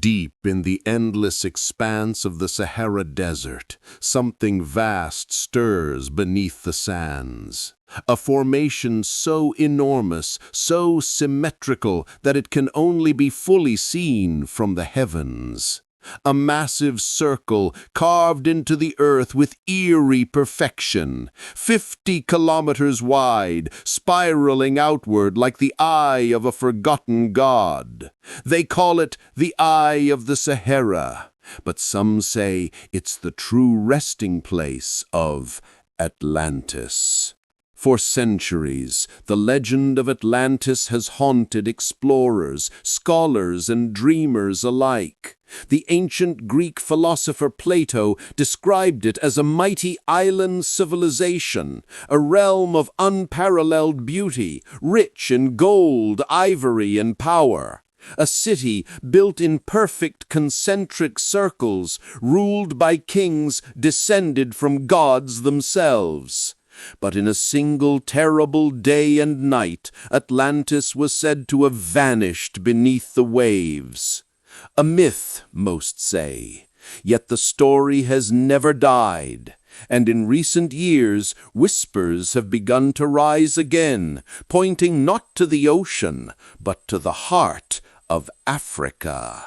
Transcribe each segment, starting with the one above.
Deep in the endless expanse of the Sahara Desert, something vast stirs beneath the sands. A formation so enormous, so symmetrical that it can only be fully seen from the heavens. A massive circle carved into the earth with eerie perfection, 50 kilometers wide, spiraling outward like the eye of a forgotten god. They call it the Eye of the Sahara, but some say it's the true resting place of Atlantis. For centuries, the legend of Atlantis has haunted explorers, scholars, and dreamers alike. The ancient Greek philosopher Plato described it as a mighty island civilization, a realm of unparalleled beauty, rich in gold, ivory, and power. A city built in perfect concentric circles, ruled by kings descended from gods themselves. But in a single terrible day and night, Atlantis was said to have vanished beneath the waves. A myth, most say, yet the story has never died, and in recent years whispers have begun to rise again, pointing not to the ocean, but to the heart of Africa.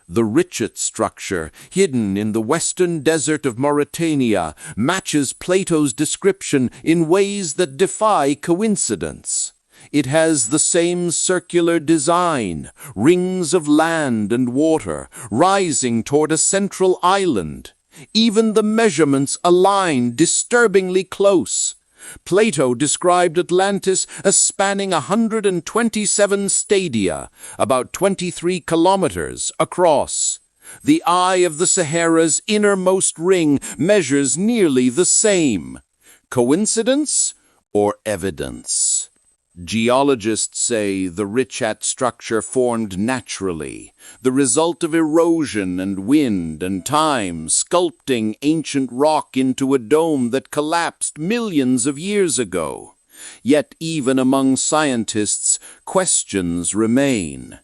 The Richet structure, hidden in the western desert of Mauritania, matches Plato's description in ways that defy coincidence. It has the same circular design, rings of land and water, rising toward a central island. Even the measurements align disturbingly close. Plato described Atlantis as spanning 127 stadia, about 23 kilometers across. The Eye of the Sahara's innermost ring measures nearly the same. Coincidence or evidence? Geologists say the Richet structure formed naturally, the result of erosion and wind and time sculpting ancient rock into a dome that collapsed millions of years ago. Yet even among scientists, questions remain.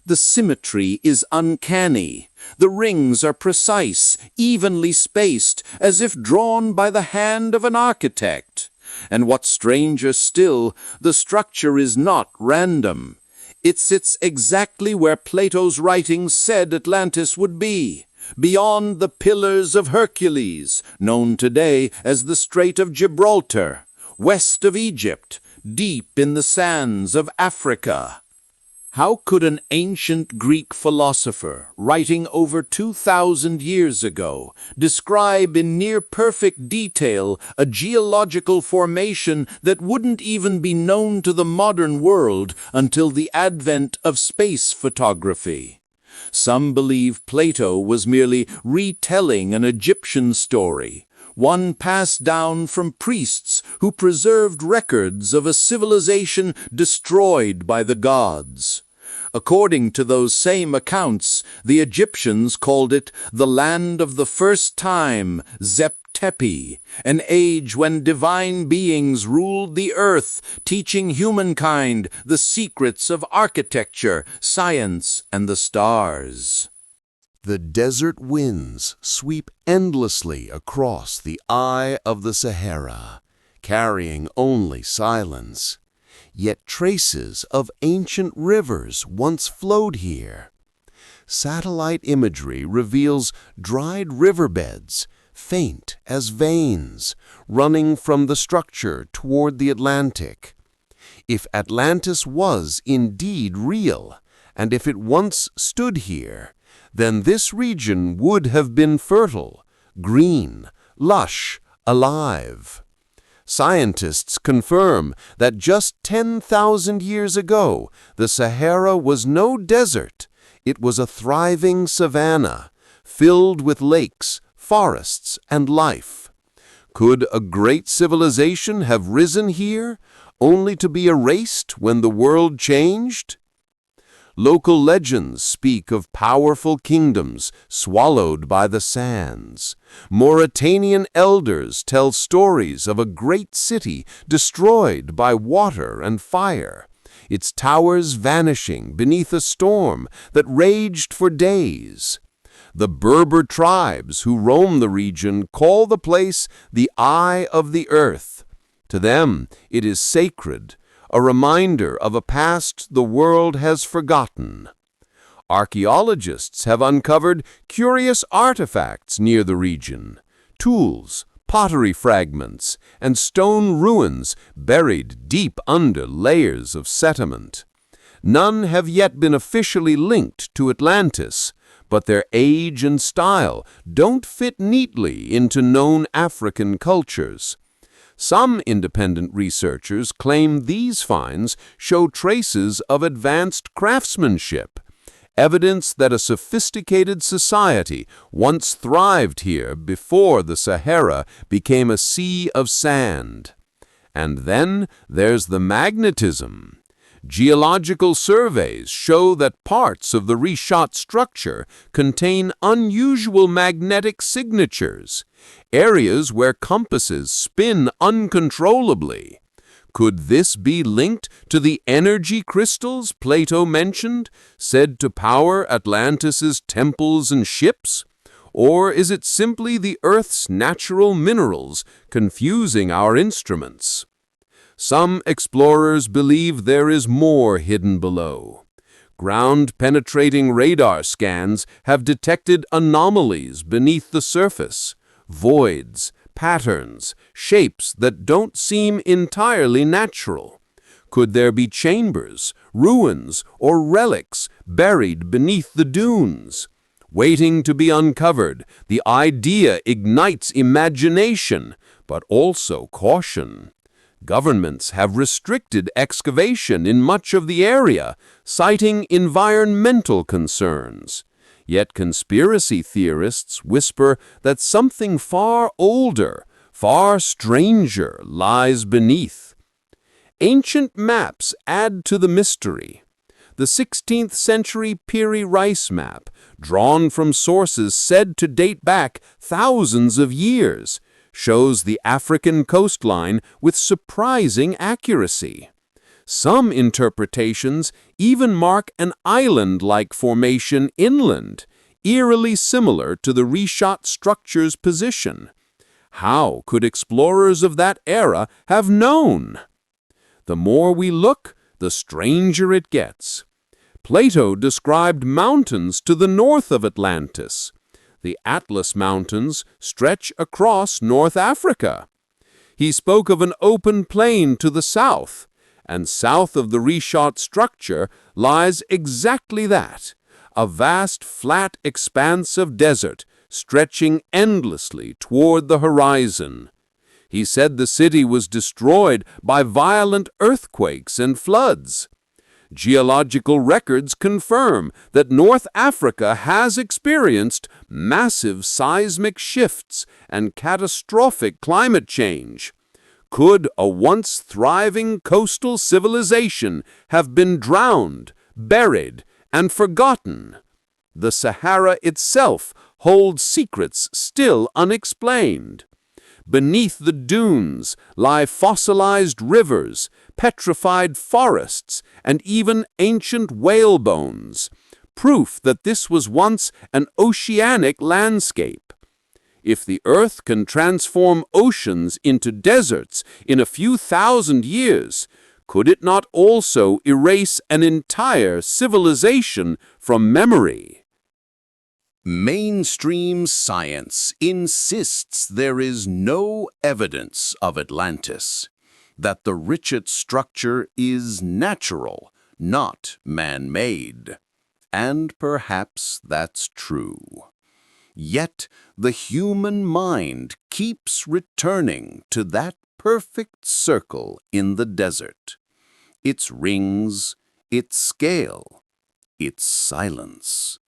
The symmetry is uncanny. The rings are precise, evenly spaced, as if drawn by the hand of an architect. And what's stranger still, the structure is not random. It sits exactly where Plato's writings said Atlantis would be, beyond the Pillars of Hercules, known today as the Strait of Gibraltar, west of Egypt, deep in the sands of Africa. How could an ancient Greek philosopher, writing over 2,000 years ago, describe in near-perfect detail a geological formation that wouldn't even be known to the modern world until the advent of space photography? Some believe Plato was merely retelling an Egyptian story, one passed down from priests who preserved records of a civilization destroyed by the gods. According to those same accounts, the Egyptians called it the land of the first time, Zep-Tepi, an age when divine beings ruled the earth, teaching humankind the secrets of architecture, science, and the stars. The desert winds sweep endlessly across the Eye of the Sahara, carrying only silence. Yet traces of ancient rivers once flowed here. Satellite imagery reveals dried riverbeds, faint as veins, running from the structure toward the Atlantic. If Atlantis was indeed real, and if it once stood here, then this region would have been fertile, green, lush, alive. Scientists confirm that just 10,000 years ago, the Sahara was no desert. It was a thriving savanna, filled with lakes, forests, and life. Could a great civilization have risen here, only to be erased when the world changed? Local legends speak of powerful kingdoms swallowed by the sands. Mauritanian elders tell stories of a great city destroyed by water and fire. its towers vanishing beneath a storm that raged for days. The Berber tribes who roam the region call the place the Eye of the Earth. To them, it is sacred, a reminder of a past the world has forgotten. Archaeologists have uncovered curious artifacts near the region: tools, pottery fragments, and stone ruins buried deep under layers of sediment. None have yet been officially linked to Atlantis, but their age and style don't fit neatly into known African cultures. Some independent researchers claim these finds show traces of advanced craftsmanship, evidence that a sophisticated society once thrived here before the Sahara became a sea of sand. And then there's the magnetism. Geological surveys show that parts of the reshot structure contain unusual magnetic signatures, areas where compasses spin uncontrollably. Could this be linked to the energy crystals Plato mentioned, said to power Atlantis's temples and ships? Or is it simply the Earth's natural minerals confusing our instruments? Some explorers believe there is more hidden below. Ground-penetrating radar scans have detected anomalies beneath the surface, voids, patterns, shapes that don't seem entirely natural. Could there be chambers, ruins, or relics buried beneath the dunes? Waiting to be uncovered, the idea ignites imagination, but also caution. Governments have restricted excavation in much of the area, citing environmental concerns. Yet conspiracy theorists whisper that something far older, far stranger lies beneath. Ancient maps add to the mystery. The 16th century Piri Rice map, drawn from sources said to date back thousands of years, shows the African coastline with surprising accuracy. Some interpretations even mark an island-like formation inland, eerily similar to the reshot structure's position. How could explorers of that era have known? The more we look, the stranger it gets. Plato described mountains to the north of Atlantis. The Atlas Mountains stretch across North Africa. He spoke of an open plain to the south, and south of the reshot structure lies exactly that, a vast flat expanse of desert stretching endlessly toward the horizon. He said the city was destroyed by violent earthquakes and floods. Geological records confirm that North Africa has experienced massive seismic shifts and catastrophic climate change. Could a once thriving coastal civilization have been drowned, buried, and forgotten? The Sahara itself holds secrets still unexplained. Beneath the dunes lie fossilized rivers, petrified forests, and even ancient whale bones, proof that this was once an oceanic landscape. If the Earth can transform oceans into deserts in a few thousand years, could it not also erase an entire civilization from memory? Mainstream science insists there is no evidence of Atlantis, that the Richet structure is natural, not man-made. And perhaps that's true. Yet the human mind keeps returning to that perfect circle in the desert. Its rings, its scale, its silence.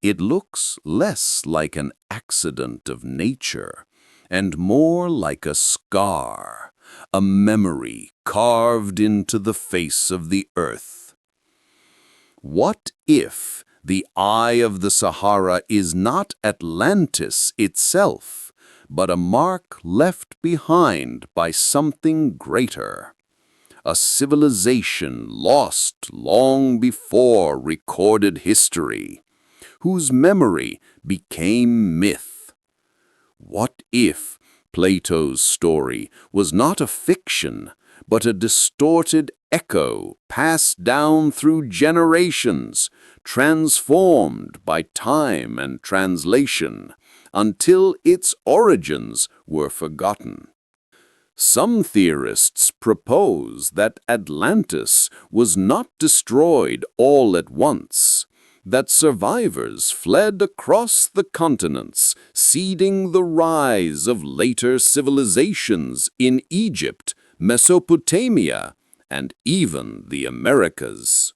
It looks less like an accident of nature and more like a scar, a memory carved into the face of the earth. What if the Eye of the Sahara is not Atlantis itself, but a mark left behind by something greater? a civilization lost long before recorded history, whose memory became myth. What if Plato's story was not a fiction, but a distorted echo passed down through generations, transformed by time and translation, until its origins were forgotten? Some theorists propose that Atlantis was not destroyed all at once, that survivors fled across the continents, seeding the rise of later civilizations in Egypt, Mesopotamia, and even the Americas.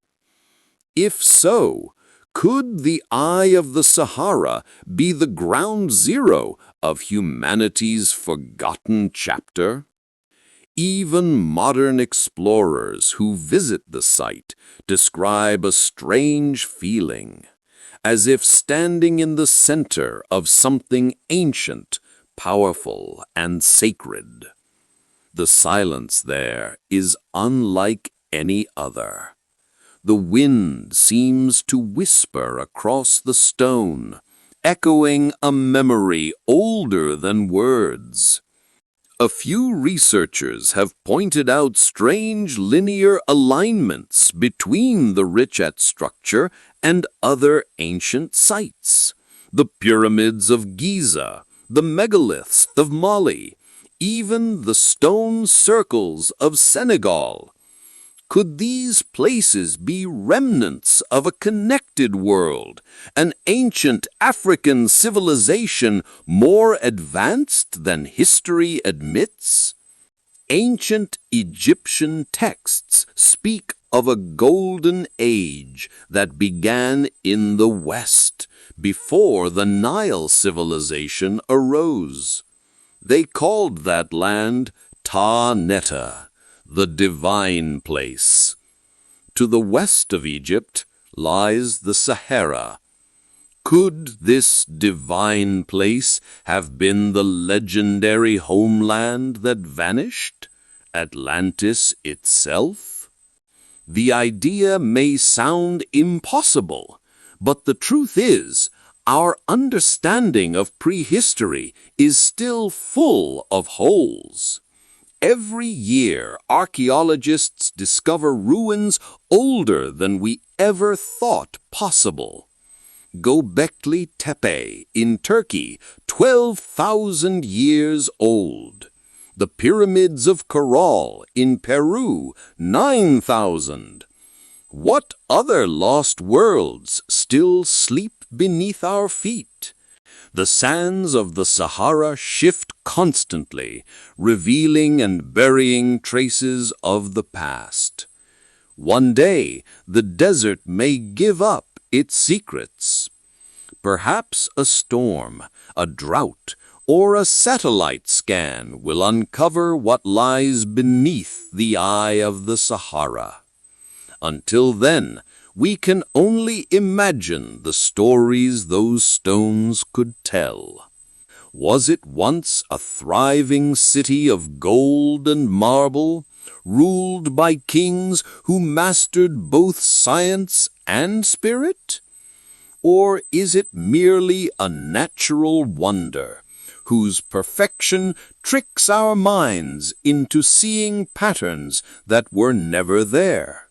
If so, could the Eye of the Sahara be the ground zero of humanity's forgotten chapter? Even modern explorers who visit the site describe a strange feeling, as if standing in the center of something ancient, powerful, and sacred. The silence there is unlike any other. The wind seems to whisper across the stone, echoing a memory older than words. A few researchers have pointed out strange linear alignments between the Richat structure and other ancient sites. The pyramids of Giza, the megaliths of Mali, even the stone circles of Senegal. Could these places be remnants of a connected world, an ancient African civilization more advanced than history admits? Ancient Egyptian texts speak of a golden age that began in the West, before the Nile civilization arose. They called that land Ta-Netta, the divine place. To the west of Egypt lies the Sahara. Could this divine place have been the legendary homeland that vanished, Atlantis itself? The idea may sound impossible, but the truth is, our understanding of prehistory is still full of holes. Every year, archaeologists discover ruins older than we ever thought possible. Göbekli Tepe in Turkey, 12,000 years old. The pyramids of Caral in Peru, 9,000. What other lost worlds still sleep beneath our feet? The sands of the Sahara shift constantly, revealing and burying traces of the past. One day, the desert may give up its secrets. Perhaps a storm, a drought, or a satellite scan will uncover what lies beneath the eye of the Sahara. Until then, we can only imagine the stories those stones could tell. Was it once a thriving city of gold and marble, ruled by kings who mastered both science and spirit? Or is it merely a natural wonder, whose perfection tricks our minds into seeing patterns that were never there?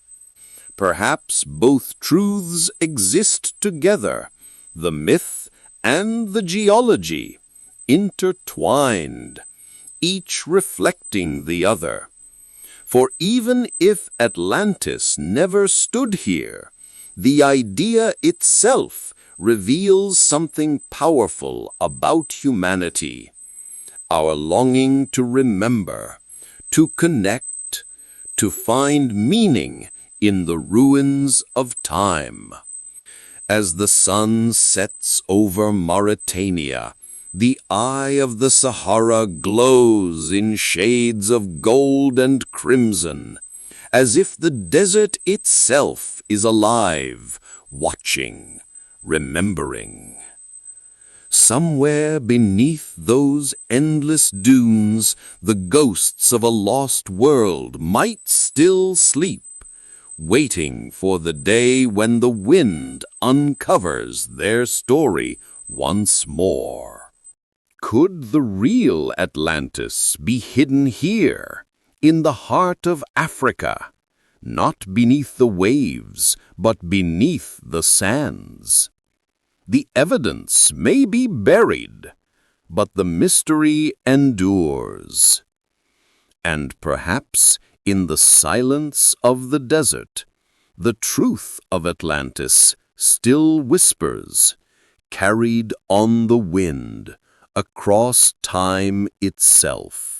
Perhaps both truths exist together, the myth and the geology, intertwined, each reflecting the other. For even if Atlantis never stood here, the idea itself reveals something powerful about humanity. Our longing to remember, to connect, to find meaning in the ruins of time. As the sun sets over Mauritania, the eye of the Sahara glows in shades of gold and crimson, as if the desert itself is alive, watching, remembering. somewhere beneath those endless dunes, the ghosts of a lost world might still sleep, waiting for the day when the wind uncovers their story once more. Could the real Atlantis be hidden here, in the heart of Africa, not beneath the waves, but beneath the sands? The evidence may be buried, but the mystery endures. And perhaps in the silence of the desert, the truth of Atlantis still whispers, carried on the wind across time itself.